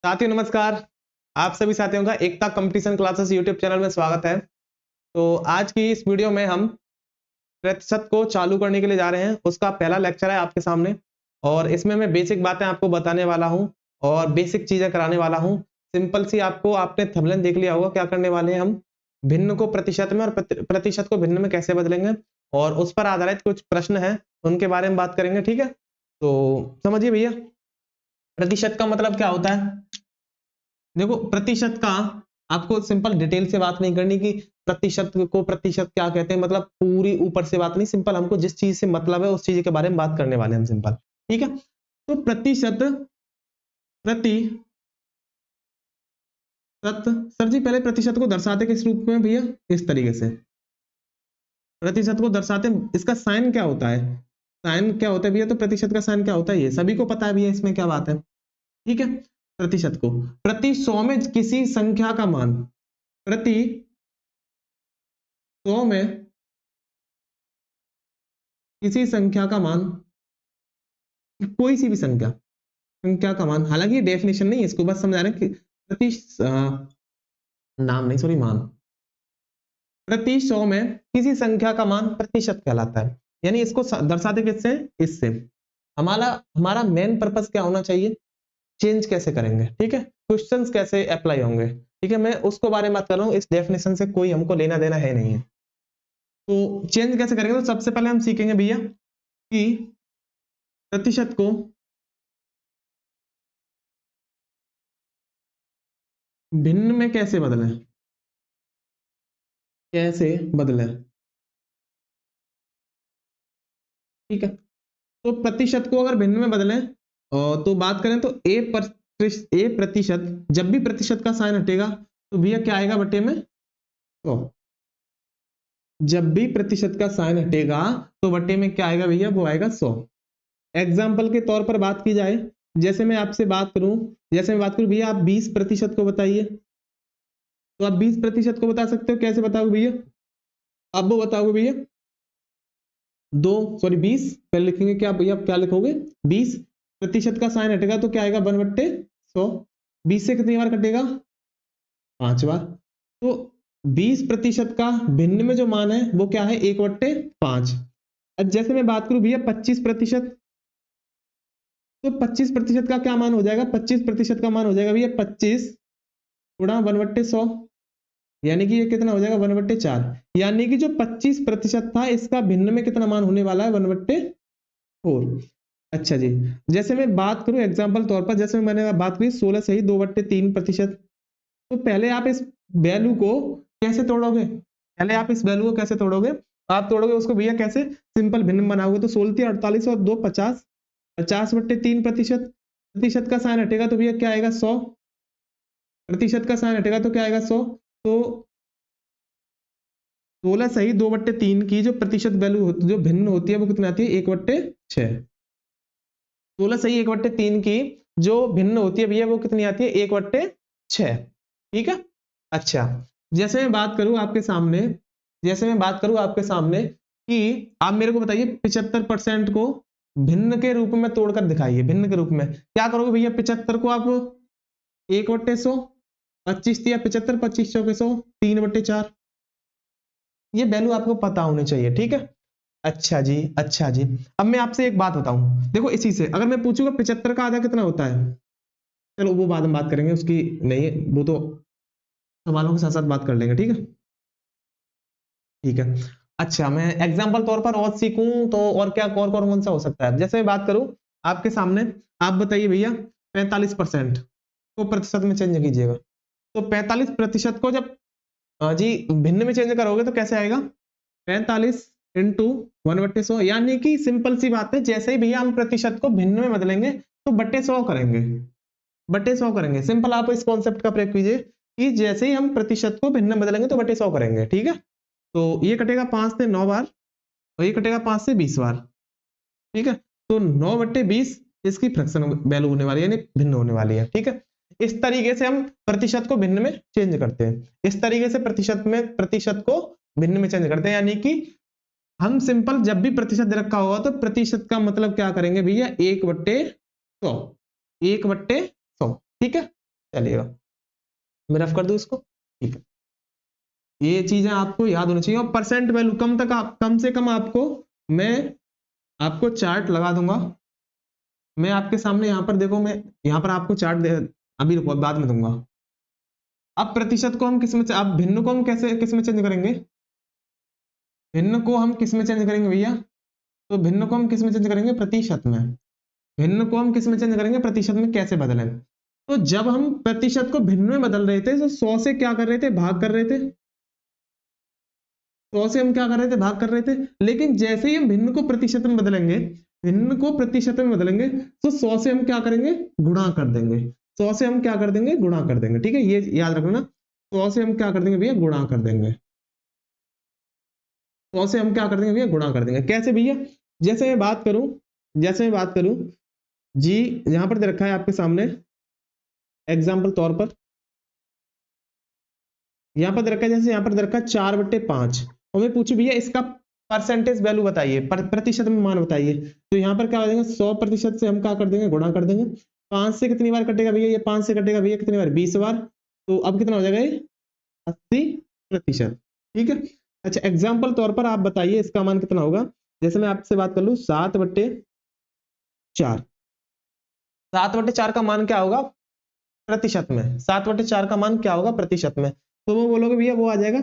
साथियों नमस्कार। आप सभी साथियों का एकता कंपटीशन क्लासेस यूट्यूब चैनल में स्वागत है। तो आज की इस वीडियो में हम प्रतिशत को चालू करने के लिए जा रहे हैं। उसका पहला लेक्चर है आपके सामने और इसमें मैं बेसिक बातें आपको बताने वाला हूं और बेसिक चीजें कराने वाला हूं। सिंपल सी आपने थंबनेल देख लिया होगा। क्या करने वाले हैं हम, भिन्न को प्रतिशत में और प्रतिशत को भिन्न में कैसे बदलेंगे और उस पर आधारित कुछ प्रश्न है, उनके बारे में बात करेंगे। ठीक है, तो समझिए भैया, प्रतिशत का मतलब क्या होता है। देखो, प्रतिशत का आपको सिंपल डिटेल से बात नहीं करनी कि प्रतिशत को प्रतिशत क्या कहते हैं, मतलब पूरी ऊपर से बात नहीं। सिंपल हमको जिस चीज से मतलब है उस चीज के बारे में बात करने वाले हैं हम, सिंपल। ठीक है, तो प्रतिशत सर जी पहले प्रतिशत को दर्शाते किस रूप में भैया, इस तरीके से प्रतिशत को दर्शाते हैं। इसका साइन क्या होता है, साइन क्या होता है भैया, तो प्रतिशत का साइन क्या होता है ये सभी को पता है भैया, इसमें क्या बात है। ठीक है, प्रतिशत को प्रति 100 में किसी संख्या का मान, प्रति 100 में किसी संख्या का मान, कोई सी भी संख्या, संख्या का मान, हालांकि डेफिनेशन नहीं है, इसको बस समझा रहे हैं कि प्रति नाम नहीं सॉरी मान, प्रति 100 में किसी संख्या का मान प्रतिशत कहलाता है। यानी इसको दर्शाते किससे, इससे। हमारा हमारा मेन पर्पस क्या होना चाहिए, चेंज कैसे करेंगे। ठीक है, क्वेश्चंस कैसे अप्लाई होंगे। ठीक है, मैं उसको बारे में बात कर रहा हूँ। इस डेफिनेशन से कोई हमको लेना देना है नहीं है। तो चेंज कैसे करेंगे, तो सबसे पहले हम सीखेंगे भैया कि प्रतिशत को भिन्न में कैसे बदलें, कैसे बदलें। ठीक है, तो प्रतिशत को अगर भिन्न में बदलें तो बात करें तो ए प्रतिशत, जब भी प्रतिशत का साइन हटेगा तो भैया क्या आएगा बटे में 100। जब भी प्रतिशत का साइन हटेगा तो बटे में क्या आएगा भैया, वो आएगा 100। एग्जाम्पल के तौर पर बात की जाए, जैसे मैं आपसे बात करूं, जैसे मैं बात करूं भैया आप 20% को बताइए, तो आप 20% को बता सकते हो। कैसे बताओगे भैया, अब वो बताओगे भैया 20 पहले लिखेंगे क्या भैया, क्या लिखोगे 20% का साइन हटेगा तो क्या आएगा 1/100। 20 से कितनी बार कटेगा, 5 बार। तो 20% का भिन्न में जो मान है वो क्या है, 1/5। अब जैसे मैं बात करूं भैया 25%, तो 25% का क्या मान हो जाएगा, 25% का मान हो जाएगा भैया 25 गुणा 1/100, यानी कि ये कितना हो जाएगा 1/4। यानी कि जो 25% था इसका भिन्न में कितना मान होने वाला है, 1/4। अच्छा जी, जैसे मैं बात करूं एग्जांपल तौर पर, जैसे मैंने बात करी 16 सही 2/3%, तो पहले आप इस वैल्यू को कैसे तोड़ोगे, पहले आप इस वैल्यू को कैसे तोड़ोगे, आप तोड़ोगे उसको भैया कैसे, सिंपल भिन्न बनाओगे। तो 16 48 और 2 50, 50/3%, प्रतिशत का साइन हटेगा तो भैया क्या आएगा 100, प्रतिशत का साइन हटेगा तो क्या आएगा 100। तो 16 सही 2/3 की जो प्रतिशत वैल्यू जो भिन्न होती है वो कितनी आती है, 1/6। 16 सही 1/3 की जो भिन्न होती है भैया वो कितनी आती है, 1/6। ठीक है, अच्छा जैसे मैं बात करूं आपके सामने, जैसे मैं बात करूं आपके सामने कि आप मेरे को बताइए 75% को भिन्न के रूप में तोड़कर दिखाइए। भिन्न के रूप में क्या करोगे भैया, 75 को आप 1/100, 25 या 75, 25 चौके 100, 3/4। ये वैल्यू आपको पता होनी चाहिए। ठीक है, अच्छा जी, अच्छा जी। अब मैं आपसे एक बात बताऊं, देखो इसी से अगर मैं पूछूंगा 75 का आधा कितना होता है, चलो वो बाद में बात करेंगे उसकी, नहीं वो तो सवालों के साथ साथ बात कर लेंगे। ठीक है, ठीक है। अच्छा मैं एग्जांपल तौर पर और सीखूं तो और क्या, कौन सा हो सकता है। जैसे मैं बात करूं आपके सामने, आप बताइए भैया 45% को प्रतिशत में चेंज कीजिएगा। तो 45% को जब जी भिन्न में चेंज करोगे तो कैसे आएगा, 45 इंटू 1/100। यानी कि सिंपल सी बात है, जैसे ही भैया हम प्रतिशत को भिन्न में बदलेंगे तो बटे 100 करेंगे, बटे 100 करेंगे। सिंपल आप इस कॉन्सेप्ट का प्रयोग कीजिए कि जैसे ही हम प्रतिशत को भिन्न में बदलेंगे तो बटे 100 करेंगे। ठीक है, तो ये कटेगा 5 से 9 बार और ये कटेगा 5 से 20 बार। ठीक है, तो 9/20 इसकी फ्रैक्शन वैल्यू होने वाली है, यानी भिन्न होने वाली है। ठीक है, इस तरीके से हम प्रतिशत को भिन्न में चेंज करते हैं। इस तरीके से प्रतिशत को भिन्न में चेंज करते हैं। यानी कि हम सिंपल जब भी प्रतिशत दे रखा होगा तो प्रतिशत का मतलब क्या करेंगे भैया, 1/100, 1/100। ठीक है, चलिएगा, मैं रफ कर दूं इसको, ठीक है। ये चीजें आपको याद होनी चाहिए। और परसेंट वैल्यू कम से कम आपको, मैं आपको चार्ट लगा दूंगा, मैं आपके सामने यहाँ पर देखो, मैं यहाँ पर आपको चार्ट दे, अभी रुको बाद में दूंगा। अब प्रतिशत को हम किसमें, अब भिन्न को हम कैसे किसमें चेंज करेंगे, भिन्न को हम किसमें चेंज करेंगे भैया, तो भिन्न को हम किसमें चेंज करेंगे, प्रतिशत में। भिन्न को हम किसमें चेंज करेंगे, प्रतिशत में। कैसे बदलें, तो जब हम प्रतिशत को भिन्न में बदल रहे थे तो 100 से क्या कर रहे थे, भाग कर रहे थे, 100 से हम क्या कर रहे थे, भाग कर रहे थे। लेकिन जैसे ही हम भिन्न को प्रतिशत में बदलेंगे, भिन्न को प्रतिशत में बदलेंगे, तो 100 से हम क्या करेंगे, गुणा कर देंगे। 100 से हम क्या कर देंगे, गुणा कर देंगे, ठीक है, ये याद रखना। 100 से हम क्या कर देंगे भैया, गुणा कर देंगे। 100 से हम क्या कर देंगे भैया, गुणा कर देंगे। कैसे भैया, जैसे मैं बात करूं, जैसे मैं बात करूं जी, यहां पर दे रखा है आपके सामने एग्जाम्पल तौर पर, यहां पर दे रखा है, जैसे यहां पर दे रखा है 4/5, और मैं पूछूं भैया इसका परसेंटेज वैल्यू बताइए, प्रतिशत में मान बताइए, तो यहाँ पर क्या हो जाएगा, 100% से हम क्या कर देंगे, गुणा कर देंगे। 5 से कितनी बार कटेगा भैया, ये 5 से कटेगा भैया कितनी बार, 20 बार, तो अब कितना हो जाएगा ये 80%, ठीक है। अच्छा, एग्जाम्पल तौर पर आप बताइए इसका मान कितना होगा। जैसे मैं आपसे बात कर लूं 7/4, 7/4 का मान क्या होगा प्रतिशत में, 7/4 का मान क्या होगा प्रतिशत में, तो वो बोलोगे भैया वो आ जाएगा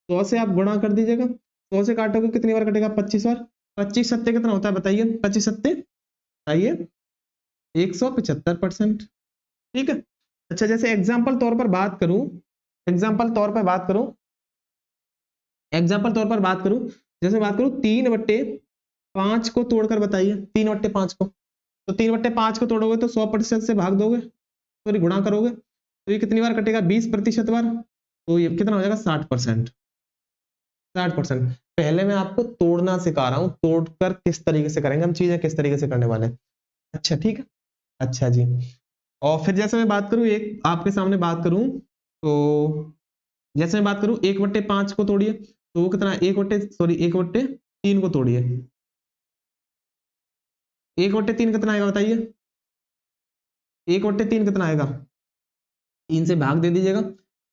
100 से आप गुणा कर दीजिएगा, 100 से काटोगे कितनी बार कटेगा, 25 बार। 25 सत्ते कितना होता है बताइए, 25 सत्ते बताइए 175%, ठीक है। अच्छा, जैसे एग्जाम्पल तौर पर बात करूं, एग्जाम्पल तौर पर बात करूं, एग्जाम्पल तौर पर बात करूं, जैसे बात करूं 3/5 को तोड़कर बताइए, 3/5 को, तो 3/5 को तोड़ोगे तो 100% से भाग दोगे, सॉरी गुणा करोगे, तो ये कितनी बार कटेगा, 20% बार, तो ये कितना हो जाएगा 60%, 60%। पहले मैं आपको तोड़ना सिखा रहा हूं, तोड़कर किस तरीके से करेंगे हम, चीजें किस तरीके से करने वाले हैं। अच्छा ठीक है, अच्छा जी। और फिर जैसे मैं बात करूं, एक आपके सामने बात करूं, तो जैसे मैं बात करूं 1/5 को तोड़िए, तो वो कितना, 1/3 को तोड़िए, 1/3 कितना आएगा बताइए, 1/3 कितना आएगा, 3 से भाग दे दीजिएगा,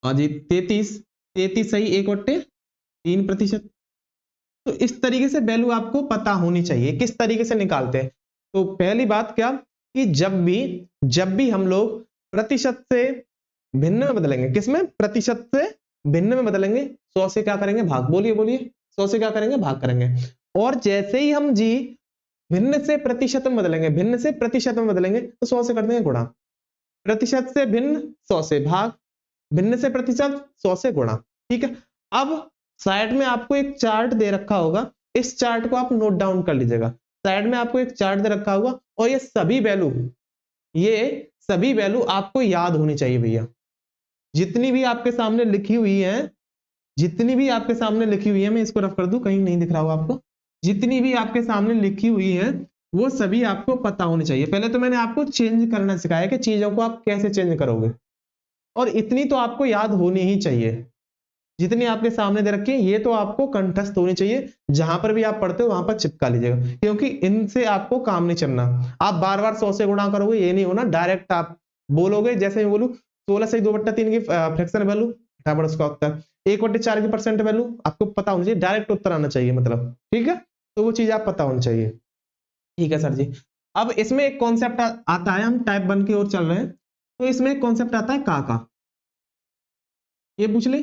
और जी 33 सही 1/3%। तो इस तरीके से वैल्यू आपको पता होनी चाहिए, किस तरीके से निकालते हैं। तो पहली बात क्या, कि जब भी हम लोग प्रतिशत से भिन्न में बदलेंगे, किसमें, प्रतिशत से भिन्न में बदलेंगे, 100 से क्या करेंगे, भाग, बोलिए बोलिए, 100 से क्या करेंगे, भाग करेंगे। और जैसे ही हम जी भिन्न से प्रतिशत में बदलेंगे, भिन्न से प्रतिशत में बदलेंगे, तो 100 से कर देंगे गुणा, प्रतिशत से भिन्न 100 से भाग, भिन्न से प्रतिशत 100 से गुणा, ठीक है। अब साइड में आपको एक चार्ट दे रखा होगा, इस चार्ट को आप नोट डाउन कर लीजिएगा। साइड में आपको एक चार्ट दे रखा होगा, और ये सभी वैल्यू आपको याद होनी चाहिए भैया। जितनी भी आपके सामने लिखी हुई है, जितनी भी आपके सामने लिखी हुई है, मैं इसको रफ कर दूं, कहीं नहीं दिख रहा होगा आपको, जितनी भी आपके सामने लिखी हुई है वो सभी आपको पता होनी चाहिए। पहले तो मैंने आपको चेंज करना सिखाया कि चीजों को आप कैसे चेंज करोगे, और इतनी तो आपको याद होनी ही चाहिए, जितनी आपके सामने दे रखी है ये तो आपको कंठस्थ होनी चाहिए। जहां पर भी आप पढ़ते हो वहां पर चिपका लीजिएगा, क्योंकि इनसे आपको काम नहीं चलना। आप बार बार 100 से गुणा करोगे, ये नहीं होना, डायरेक्ट आप बोलोगे, जैसे मैं बोलूं 16 से 2/3 की फ्रैक्शन वैल्यू, फटाफट उसका उत्तर 1/4 की परसेंट वैल्यू आपको पता होनी चाहिए, डायरेक्ट उत्तर आना चाहिए, मतलब ठीक है, तो वो चीज आप पता होनी चाहिए, ठीक है सर जी। अब इसमें एक कॉन्सेप्ट आता है, हम टाइप 1 की ओर चल रहे हैं, तो इसमें एक कॉन्सेप्ट आता है का, ये पूछ ले,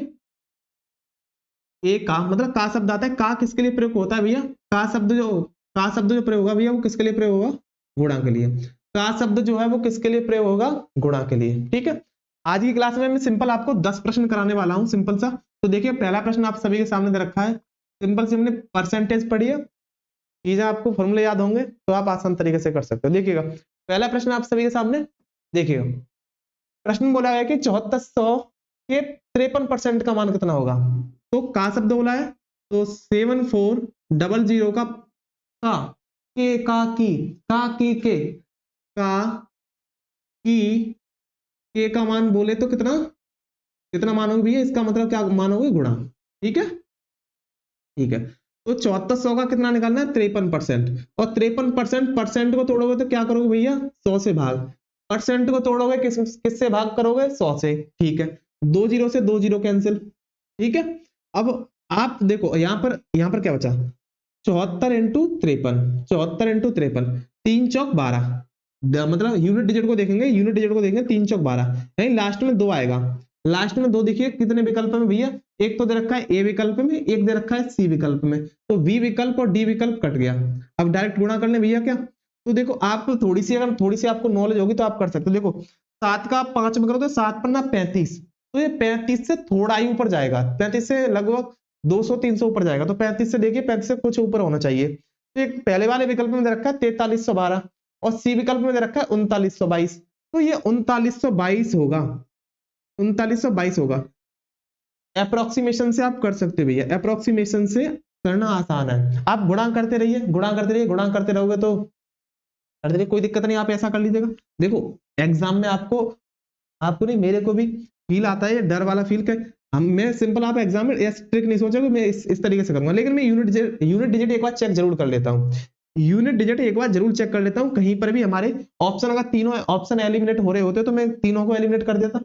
ए का मतलब का शब्द आता है, का किसके लिए प्रयोग होता है भैया, का शब्द जो प्रयोग होगा भैया वो किसके लिए प्रयोग होगा, गुणा के लिए। का शब्द जो है वो किसके लिए प्रयोग होगा, गुणा के लिए, ठीक है। आज की क्लास में मैं सिंपल आपको 10 प्रश्न कराने वाला हूं, सिंपल सा। तो देखिए पहला प्रश्न आप सभी के सामने दे रखा है, सिंपल से हमने परसेंटेज पढ़ी है, चीजें आपको फॉर्मूले याद होंगे तो आप आसान तरीके से कर सकते हो। देखिएगा पहला प्रश्न आप सभी के सामने, देखिएगा प्रश्न बोला है कि 7400 के 53% का मान कितना होगा। तो का शब्द बोला है, तो 7400 का के का की का मान बोले तो कितना कितना मानोगे भैया, इसका मतलब क्या मानोगे, गुणा, ठीक है, ठीक है। तो 7400 का कितना निकालना है, 53%, और 53% परसेंट को तोड़ोगे तो क्या करोगे भैया, 100 से भाग। परसेंट को तोड़ोगे किससे भाग करोगे, 100 से, ठीक है, 2 जीरो से 2 जीरो कैंसिल, ठीक है। अब आप देखो यहाँ पर क्या बचा, 74 इंटू 53, 74 इंटू 53, 3 चौक 12, मतलब यूनिट डिजिट को देखेंगे, 3 चौक 12, यानी लास्ट में 2 आएगा। लास्ट में 2 देखिए कितने विकल्प में भैया, एक तो दे रखा है ए विकल्प में, एक दे रखा है सी विकल्प में, तो बी विकल्प और डी विकल्प कट गया। अब डायरेक्ट गुणा कर ले भैया क्या, तो देखो आप थोड़ी सी आपको नॉलेज होगी तो आप कर सकते हो। देखो 7 का 5 में करो तो 7 पन्ना 35, तो ये 35 से थोड़ा ही ऊपर जाएगा, 35 से लगभग 200-300 ऊपर जाएगा, तो 35 से देखिए 35 से कुछ ऊपर होना चाहिए। तो एक पहले वाले विकल्प में दे रखा है 4312 और सी विकल्प में दे रखा है 3922, तो ये 3922 होगा, 3922 होगा। अप्रोक्सीमेशन से आप कर सकते हो भैया, अप्रोक्सीमेशन से करना आसान है। आप गुणा करते रहिए, गुणा करते रहोगे तो करते रहिए, कोई दिक्कत नहीं, आप ऐसा कर लीजिएगा। देखो एग्जाम में आपको नहीं, मेरे को भी फील आता है, डर वाला फील के मैं सिंपल, आप एग्जाम में ऐसे ट्रिक नहीं सोचोगे मैं इस तरीके से करूंगा, लेकिन मैं यूनिट डिजिट एक बार चेक जरूर कर लेता हूँ, यूनिट डिजिट एक बार जरूर चेक कर लेता हूँ। कहीं पर भी हमारे ऑप्शन, अगर तीनों ऑप्शन एलिमिनेट हो रहे होते तो मैं तीनों को एलिमिनेट कर देता,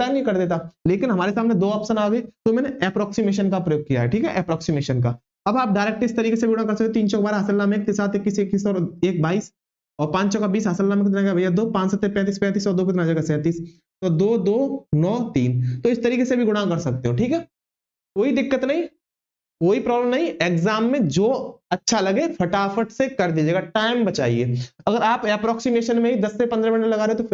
नहीं कर देता, लेकिन हमारे सामने 2 ऑप्शन आ गए तो मैंने अप्रोक्सीमेशन का प्रयोग किया है, ठीक है, अप्रोक्सीमेशन का। अब आप डायरेक्ट इस तरीके से गुणा कर सकते हो, 3 चौक 12 असल नाम 1 के साथ 21 और 1 22 और 5 चौका 20 असल नाम कितना भैया 2, 5 7 35 35 और 2 कितना आ जाएगा 37, तो 2 2 9 3, तो इस तरीके से भी गुणा कर सकते हो, ठीक है, कोई दिक्कत नहीं, कोई प्रॉब्लम नहीं। एग्जाम में जो अच्छा लगे फटाफट से कर दीजिएगा, टाइम बचाइए। अगर आप अप्रोक्सीमेशन में ही 10 से 15 मिनट लगा रहे हो तो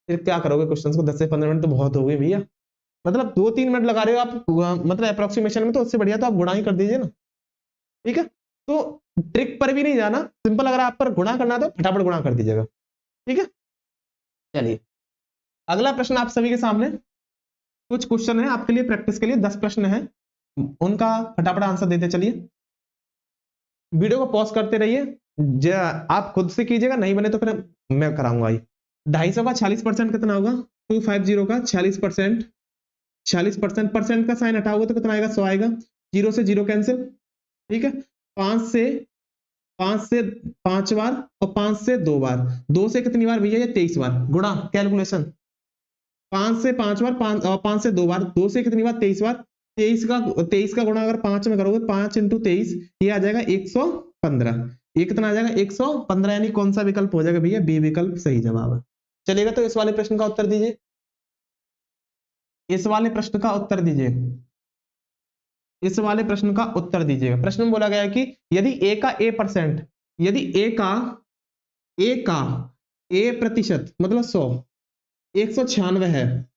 फिर क्या करोगे, क्वेश्चंस को 10 से 15 मिनट तो बहुत हो गए भैया, मतलब 2-3 मिनट लगा रहे हो आप मतलब अप्रोक्सीमेशन में, तो उससे बढ़िया तो आप गुणा ही कर दीजिए ना, ठीक है। तो ट्रिक पर भी नहीं जाना, सिंपल अगर आप पर गुणा करना तो फटाफट गुणा कर दीजिएगा, ठीक है। चलिए अगला प्रश्न आप सभी के सामने, कुछ क्वेश्चन है आपके लिए प्रैक्टिस के लिए, 10 प्रश्न है, उनका फटाफट आंसर देते चलिए। वीडियो को पॉज करते रहिए, आप खुद से कीजिएगा, नहीं बने तो फिर मैं कराऊंगा। 250 का 40% कितना होगा, 250 का 40%, 40% परसेंट का साइन हटाओगे तो कितना आएगा, 100 आएगा, 0 से 0 कैंसिल, ठीक है। 5 से 5 बार और 5 से 2 बार, 2 से कितनी बार भैया, ये 23 बार, गुणा कैलकुलेशन, 5 से 5 बार, 5 से 2 बार, 2 से कितनी बार 23 बार, 23 का गुणा अगर 5 में करोगे, 5 इंटू 23 ये आ जाएगा 115, ये कितना आ जाएगा 115, यानी कौन सा विकल्प हो जाएगा भैया, बी विकल्प सही जवाब है। चलेगा, तो इस वाले प्रश्न का उत्तर दीजिए, इस वाले प्रश्न का उत्तर दीजिए, इस वाले प्रश्न का उत्तर दीजिएगा। प्रश्न में बोला गया है कि यदि ए का A%, यदि ए का ए प्रतिशत मतलब 100 196 है,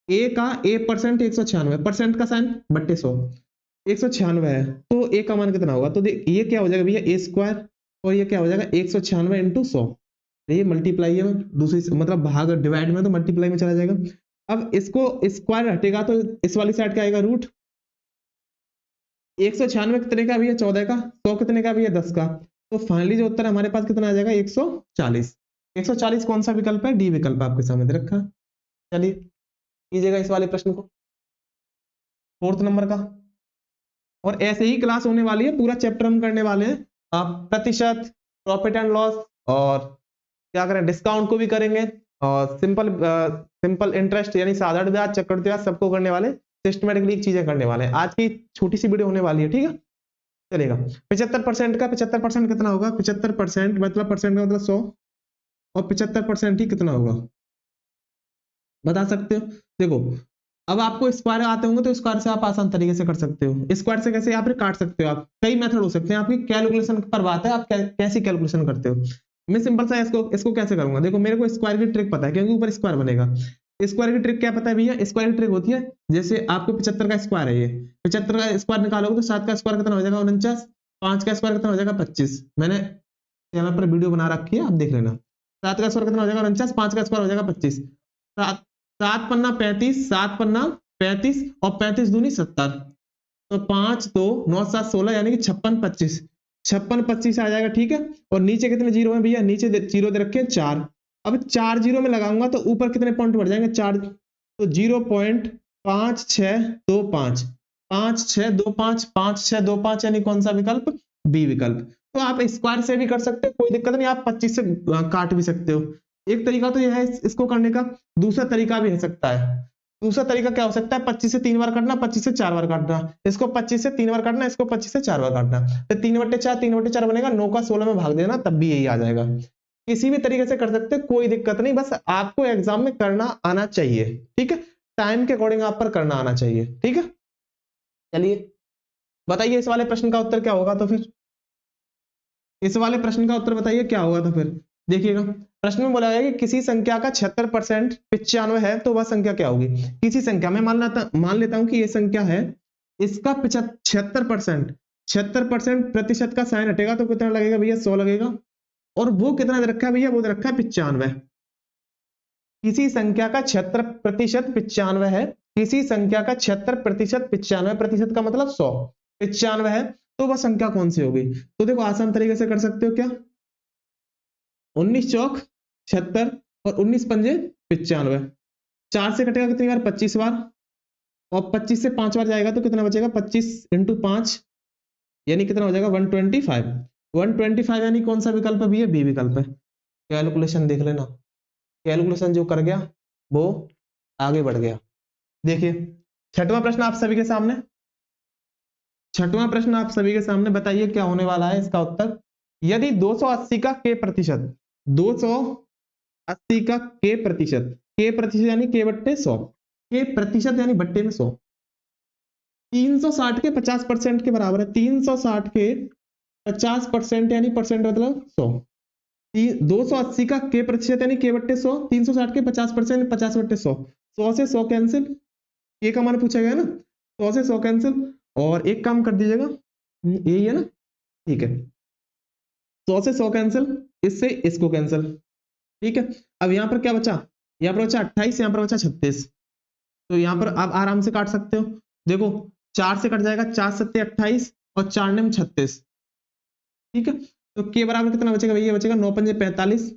ए का A% 196, परसेंट का साइन बट्टे 100 196 है, तो ए का मान कितना होगा, तो ये क्या हो जाएगा भैया ए स्क्वायर, और ये क्या हो जाएगा 196 इंटू 100, ये मल्टीप्लाई है, दूसरी मतलब भाग डिवाइड में तो मल्टीप्लाई में चला जाएगा। अब इसको स्क्वायर हटेगा तो इस वाली साइड क्या आएगा, रूट, 196 कितने का भैया 14 का, 100 कितने का भैया 10 का, तो फाइनली जो उत्तर हमारे पास कितना आ जाएगा 140। 140 कौन सा विकल्प है, डी विकल्प आपके सामने दे रखा है। चलिए कीजिएगा इस वाले प्रश्न को, 4th नंबर का, और ऐसे ही क्लास होने वाली है, पूरा चैप्टर हम करने वाले हैं, आप प्रतिशत, प्रॉफिट एंड लॉस, और क्या करें डिस्काउंट को भी करेंगे, और सिंपल इंटरेस्ट यानी साधारण ब्याज, चक्रवृद्धि ब्याज, सबको करने वाले, सिस्टमैटिकली चीजें करने वाले हैं। आज की छोटी सी वीडियो होने वाली है, ठीक है, चलेगा। 75% का 75% कितना होगा, 75% मतलब परसेंट का मतलब 100, और 75% ही कितना होगा बता सकते हो। देखो अब आपको स्क्वायर आते होंगे तो स्क्वायर से आप आसान तरीके से कर सकते हो, स्क्वायर से कैसे यहाँ पे काट सकते हो, आप कई मेथड हो सकते हैं, आपकी कैलकुलेशन पर बात है, आप कैसी कैलकुलेशन करते हो। मैं सिंपल सा इसको कैसे करूंगा, देखो मेरे को स्क्वायर की ट्रिक पता है, क्योंकि ऊपर स्क्वायर बनेगा। स्क्वायर की ट्रिक क्या पता है भैया, स्क्वायर की ट्रिक होती है, जैसे आपको 75 का स्क्वायर है, ये 75 का स्क्वायर निकालोगे तो 7 का स्क्वायर कितना हो जाएगा 49, 5 का स्क्वायर कितना हो जाएगा 25, मैंने चैनल पर वीडियो बना रखी है, आप देख लेना। 7 का स्क्वायर कितना हो जाएगा 49, 5 का स्क्वायर हो जाएगा 25, 7 पन्ना 35, 7 पन्ना 35 और 35 दूनी 70, तो 5 2 9 7 16 यानी कि 56 25, 56 25 आ जाएगा, ठीक है। और नीचे कितने जीरो है भैया, नीचे जीरो दे रखे हैं 4, अब 4 जीरो में लगाऊंगा तो ऊपर कितने पॉइंट बढ़ जाएंगे 4, तो 0.5625, 5625 5625 यानी कौन सा विकल्प, बी विकल्प। तो आप स्क्वायर से भी कर सकते हो, कोई दिक्कत नहीं, आप 25 से काट भी सकते हो। एक तरीका तो यह है इसको करने का। दूसरा तरीका भी हो सकता है। दूसरा तरीका क्या हो सकता है, 25 से 3 बार काटना, 25 से 4 बार काटना, इसको 25 से 3 बार काटना, इसको 25 से 4 बार काटना, तो 3/4 3/4 बनेगा, 9 का 16 में भाग देना, तब भी यही आ जाएगा। किसी भी तरीके से कर सकते हैं, कोई दिक्कत नहीं, बस आपको एग्जाम में करना आना चाहिए, ठीक है, टाइम के अकॉर्डिंग आप पर करना आना चाहिए, ठीक है। चलिए बताइए इस वाले प्रश्न का उत्तर क्या होगा, तो फिर इस वाले प्रश्न का उत्तर बताइए क्या होगा, तो फिर देखिएगा प्रश्न में बोला गया कि किसी संख्या का 76% 95 है, तो वह संख्या क्या होगी। किसी संख्या में मान लेता हूं कि ये संख्या है, इसका 76%, 76% प्रतिशत का साइन हटेगा तो कितना लगेगा भैया, 100 लगेगा, और वो कितना दे रखा है भैया, वो दे रखा है 95। किसी संख्या का 76% 95 है, किसी संख्या का 76% 95, प्रतिशत का मतलब 100, 95 है, तो वह संख्या कौन सी होगी। तो देखो आसान तरीके से कर सकते हो, क्या 19 चौक 76 और 19 पंजे 95, 4 से कटेगा कितनी बार, 25 बार, और 25 से 5 बार जाएगा तो कितना बचेगा, 25 × 5 यानी कितना हो जाएगा, 125। 125 यानी कौन सा विकल्प है भैया, बी विकल्प है। कैलकुलेशन देख लेना, कैलकुलेशन जो कर गया वो आगे बढ़ गया। देखिए छठवां प्रश्न आप सभी के सामने, छठवां प्रश्न आप सभी के सामने, बताइए क्या होने वाला है इसका उत्तर। यदि 280 का k प्रतिशत, 280 का k प्रतिशत, k प्रतिशत यानी k बट्टे 100, k प्रतिशत यानी बट्टे में 100, 360 के 50% के बराबर है, 360 के 50% यानी परसेंट मतलब 100, 280 का k प्रतिशत यानी k बट्टे 100, 360 के 50% 50 बट्टे 100, 100 से 100 कैंसिल, k का मान पूछा गया ना, 100 से 100 कैंसिल, और एक काम कर दीजिएगा, यही है ना, ठीक है, 100 से 100 कैंसिल, इससे इसको कैंसिल, ठीक है। अब यहाँ पर क्या बचा, यहाँ पर बचा 28, यहाँ पर बचा 36, तो यहाँ पर आप आराम से काट सकते हो। देखो 4 से कट जाएगा, 4 7 28 और 4 9 36, ठीक है। तो के बराबर कितना बचेगा भैया, बचेगा 9 पंजे 45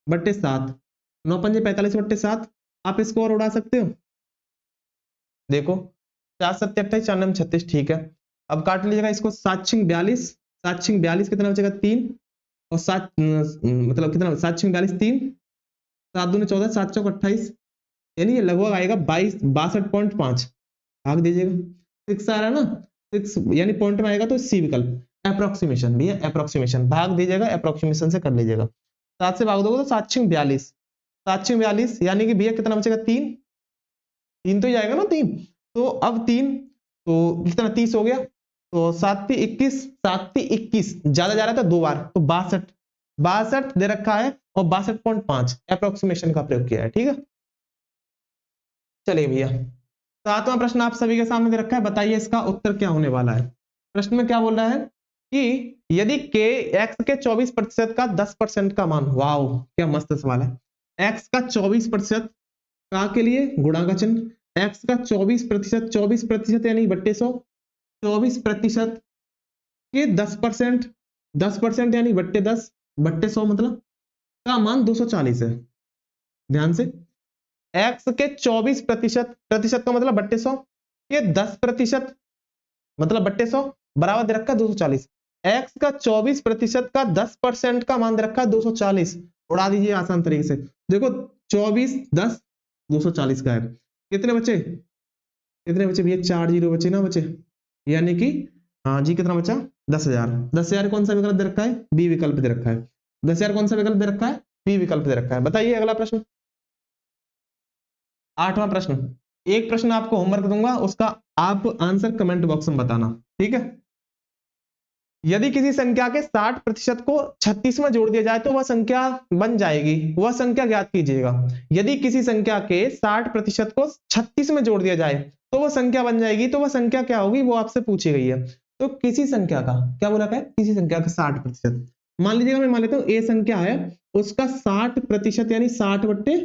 बट्टे 7, 9 पंजे 45 बट्टे 7, आप इसको और उड़ा सकते हो। देखो 4 7 28, 4 9 36, ठीक है। अब काट लीजिएगा इसको, 7 6 42, 7 6 42 कितना बचेगा 3, और 7 मतलब कितना, 7 6 42 3, 7 दूनी 14, 7 चौक 28, यानी ये लगभग आएगा 62.5, भाग दीजिएगा, 6 आ रहा है ना, 6 यानी पॉइंट में आएगा तो सी विकल्प, अप्रोक्सीमेशन भैया, अप्रोक्सीमेशन, भाग दीजिएगा, अप्रोक्सीमेशन से कर लीजिएगा, 7 से भाग दोगे तो 7 6 42, 7 6 42 यानी कि भैया कितना बचेगा 3, 3 तो ही आएगा ना 3, तो अब 3 तो कितना 30 हो गया, तो 7 3 21, 7 3 21, ज्यादा जा रहा था 2 बार, तो 62 दे रखा है, और 62.5 अप्रोक्सीमेशन का प्रयोग किया है, ठीक है। चलिए भैया 7वां प्रश्न आप सभी के सामने दे रखा है, बताइए इसका उत्तर क्या होने वाला है। प्रश्न में क्या बोल रहा है कि यदि k x के 24% का 10% का मान, वाओ क्या मस्त सवाल है, x का 24% का के लिए गुणा का चिन्ह, x का 24%, 24% यानी बट्टे 100, 24% के 10%, 10% यानी बट्टे 10 बट्टे 100 मतलब का मान 240 है। ध्यान से, x के 24%, प्रतिशत का मतलब बट्टे 100 के 10% मतलब बट्टे 100 बराबर दे रखा है 240, x का 24% का 10% का मान दे रखा है 240, उड़ा दीजिए आसान तरीके से। देखो 24 10 240 का है, कितने बचे, कितने बचे भैया, 4 जीरो बचे ना, बचे, यानी कि हाँ जी कितना बचा 10,000। 10,000 कौन सा विकल्प दे रखा है, बी विकल्प दे रखा है। 10,000 कौन सा विकल्प दे रखा है, बी विकल्प दे रखा है। बताइए अगला प्रश्न, 8वां प्रश्न, एक प्रश्न आपको होमवर्क दूंगा, उसका आप आंसर कमेंट बॉक्स में बताना, ठीक है। यदि किसी संख्या के 60% को 36 में जोड़ दिया जाए तो वह संख्या बन जाएगी, वह संख्या ज्ञात कीजिएगा। यदि किसी संख्या के 60% को 36 में जोड़ दिया जाए तो वह संख्या बन जाएगी, तो वह संख्या क्या होगी, वो आपसे पूछी गई है। तो किसी संख्या का क्या बोला है, किसी संख्या का 60%, मान लीजिएगा मैं मान लेता हूं ए संख्या है, उसका 60% यानी 60 बट्टे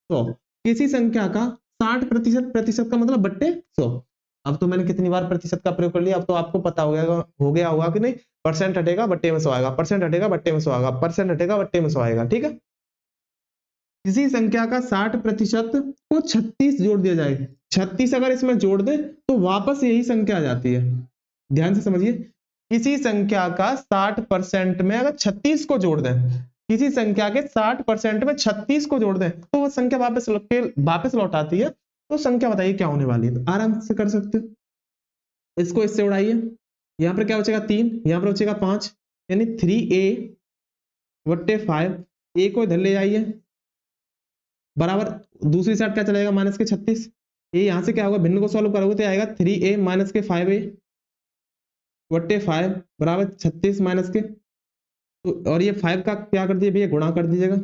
100, किसी संख्या का 60%, प्रतिशत का मतलब बट्टे 100। अब तो मैंने कितनी बार प्रतिशत का प्रयोग कर लिया, अब तो आपको पता हो गया होगा कि नहीं, परसेंट हटेगा बट्टे में 100 आएगा, परसेंट हटेगा बट्टे में 100 आएगा, परसेंट हटेगा बट्टे में 100 आएगा, ठीक है। किसी संख्या का 60% को 36 जोड़ दिया जाए, 36 अगर इसमें जोड़ दे तो वापस यही संख्या आ जाती है। ध्यान से समझिए, किसी संख्या का 60% में अगर 36 को जोड़ दें, किसी संख्या के 60% में 36 को जोड़ दें तो वो संख्या वापस लौट आती है, तो संख्या बताइए क्या होने वाली है। तो आराम से कर सकते हो। इसको इससे उड़ाइए, यहां पर क्या बचेगा 3, यहां पर बचेगा 5, यानी 3a/5, a को इधर ले जाइए बराबर, दूसरी साइड क्या चलेगा माइनस के 36, ये यहां से क्या होगा भिन्न को सॉल्व करोगे तो आएगा 3a माइनस के 5a/5 बराबर 36 माइनस के, तो और ये 5 का क्या कर दिए भैया गुणा कर दीजिएगा।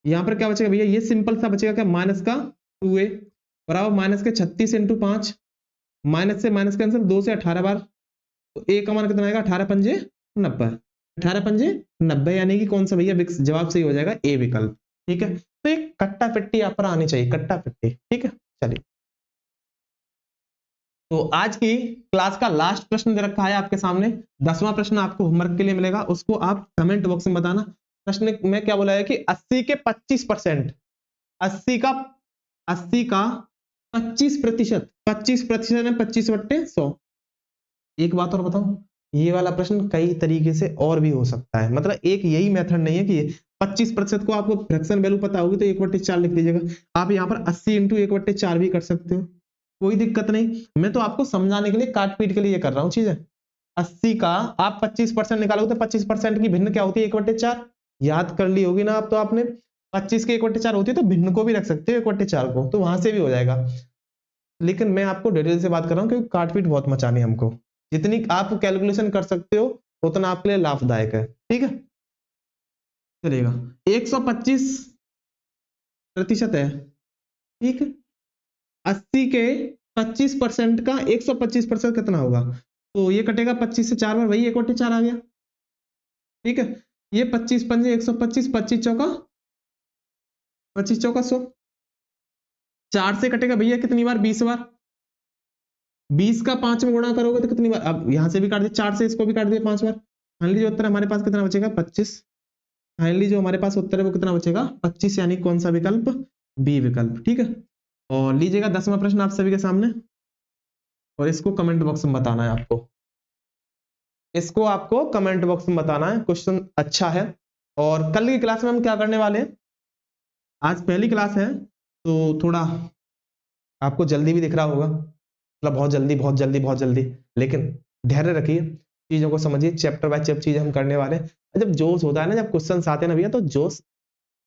यहां पर क्या बचेगा भैया, ये सिंपल सा बचेगा क्या माइनस का 2a बराबर माइनस के 36 इंटू 5, माइनस से माइनस कैंसिल, 2 से 18 बार, तो a का मान कितना आएगा 18 पंजे 90, 18 पंजे 90, यानी कि कौन सा भैया जवाब सही हो जाएगा ए विकल्प। ठीक है, तो एक कट्टा फिट्टी यहाँ पर आनी चाहिए, कट्टा फिट्टी। ठीक है, चलिए तो आज की क्लास का लास्ट प्रश्न दे रखा है आपके सामने, 10वां प्रश्न आपको होमवर्क के लिए मिलेगा, उसको आप कमेंट बॉक्स में बताना। प्रश्न में क्या बोला है कि 80 के 25%, 80 का 25%, 25% है 25/100। एक बात और बताऊं, ये वाला प्रश्न कई तरीके से और भी हो सकता है, मतलब एक यही मेथड नहीं है कि 25% को आपको फ्रैक्शन वैल्यू पता होगी तो 1/4 लिख लीजिएगा, आप यहाँ पर 80 इंटू 1/4 भी कर सकते हो, कोई दिक्कत नहीं। मैं तो आपको समझाने के लिए काट पीट के लिए कर रहा हूँ चीजें। 80 का आप 25% निकालोगे तो 25% की भिन्न क्या होती है 1/4, याद कर ली होगी ना आप, तो आपने 25 के 1/4 होती है तो भिन्न को भी रख सकते हो 1/4 को, तो वहां से भी हो जाएगा। लेकिन मैं आपको डिटेल से बात कर रहा हूँ क्योंकि काट पीट बहुत मचानी है हमको, जितनी आप कैलकुलेशन कर सकते हो उतना आपके लिए लाभदायक है। ठीक है, चलेगा। 125% है, ठीक है, 80 के 25% का 125% कितना होगा, तो ये कटेगा 25 से 4 बार, वही 1/4 आ गया। ठीक है, ये 25 पंजे 125, 25 चौका 100, 4 से कटेगा भैया कितनी बार 20 बार, 20 का 5 में गुणा करोगे तो कितनी बार, अब यहां से भी काट दिया 4 से, इसको भी काट दिया 5 बार। फाइनली जो उत्तर हमारे पास कितना बचेगा 25, फाइनली जो हमारे पास उत्तर है वो कितना बचेगा 25, यानी कौन सा विकल्प, बी विकल्प। ठीक है, और लीजिएगा 10वां प्रश्न आप सभी के सामने, और इसको कमेंट बॉक्स में बताना है आपको, इसको आपको कमेंट बॉक्स में बताना है, क्वेश्चन अच्छा है। और कल की क्लास में हम क्या करने वाले हैं, आज पहली क्लास है तो थोड़ा आपको जल्दी भी दिख रहा होगा, मतलब बहुत जल्दी बहुत जल्दी बहुत जल्दी, लेकिन धैर्य रखिए, चीजों को समझिए, चैप्टर बाय चैप्टर चीजें हम करने वाले हैं। जब जोश होता है ना, जब क्वेश्चन आते हैं ना भैया, तो जोश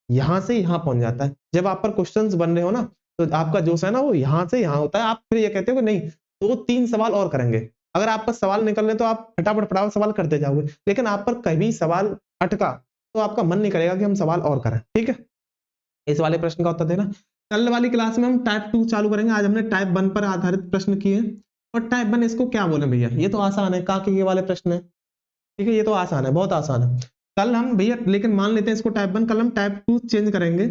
यहां से यहां पहुंच जाता है। जब आप पर क्वेश्चंस बन रहे हो ना, तो आपका जोश है ना वो यहां से यहां होता है, आप फिर ये कहते हो कि नहीं 2-3 सवाल और करेंगे। अगर आप पर सवाल निकल रहे तो आप फटाफट सवाल करते जाओगे, लेकिन आप पर कभी सवाल अटका तो आपका मन नहीं करेगा कि हम सवाल और करें। ठीक है, इस वाले प्रश्न का उत्तर देना। कल वाली क्लास में हम टाइप 2 चालू करेंगे, आज हमने टाइप 1 पर आधारित प्रश्न किए, और टाइप 1 इसको क्या बोले भैया, ये तो आसान है, काके के वाले प्रश्न है। ठीक है, ये तो आसान है, बहुत आसान है। कल हम भैया लेकिन मान लेते हैं इसको टाइप 1, कल हम टाइप 2 चेंज करेंगे,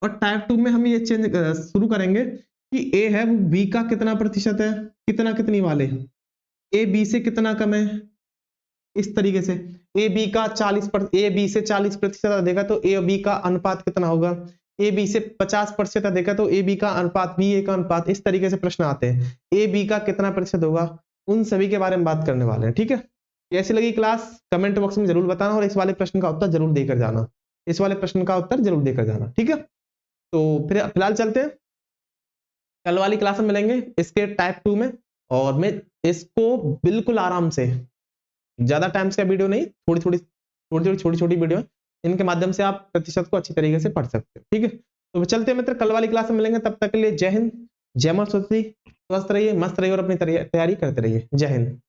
और टाइप 2 में हम ये चेंज शुरू करेंगे कि ए है वो बी का कितना प्रतिशत है, कितनी वाले, ए बी से कितना कम है, इस तरीके से ए बी का 40%, ए बी से 40% देगा तो ए बी का अनुपात कितना होगा, ए बी से 50% देखा तो ए बी का अनुपात बी ए का अनुपात, इस तरीके से प्रश्न आते हैं। ए बी का कितना प्रतिशत होगा, उन सभी के बारे में बात करने वाले हैं। ठीक है, कैसी लगी क्लास कमेंट बॉक्स में जरूर बताना, और इस वाले प्रश्न का उत्तर जरूर देकर जाना, इस वाले प्रश्न का उत्तर जरूर देकर जाना। ठीक है, तो फिर फिलहाल चलते हैं, कल वाली क्लास में मिलेंगे इसके टाइप 2 में, और मैं इसको बिल्कुल आराम से, ज्यादा टाइम्स का वीडियो नहीं, छोटी छोटी वीडियो, इनके माध्यम से आप प्रतिशत को अच्छी तरीके से पढ़ सकते हो। ठीक है, तो चलते हैं मित्र, कल वाली क्लास में मिलेंगे, तब तक के लिए जय हिंद, जय मां सरस्वती, स्वस्थ रहिए, मस्त रहिए और अपनी तैयारी करते रहिए। जय हिंद।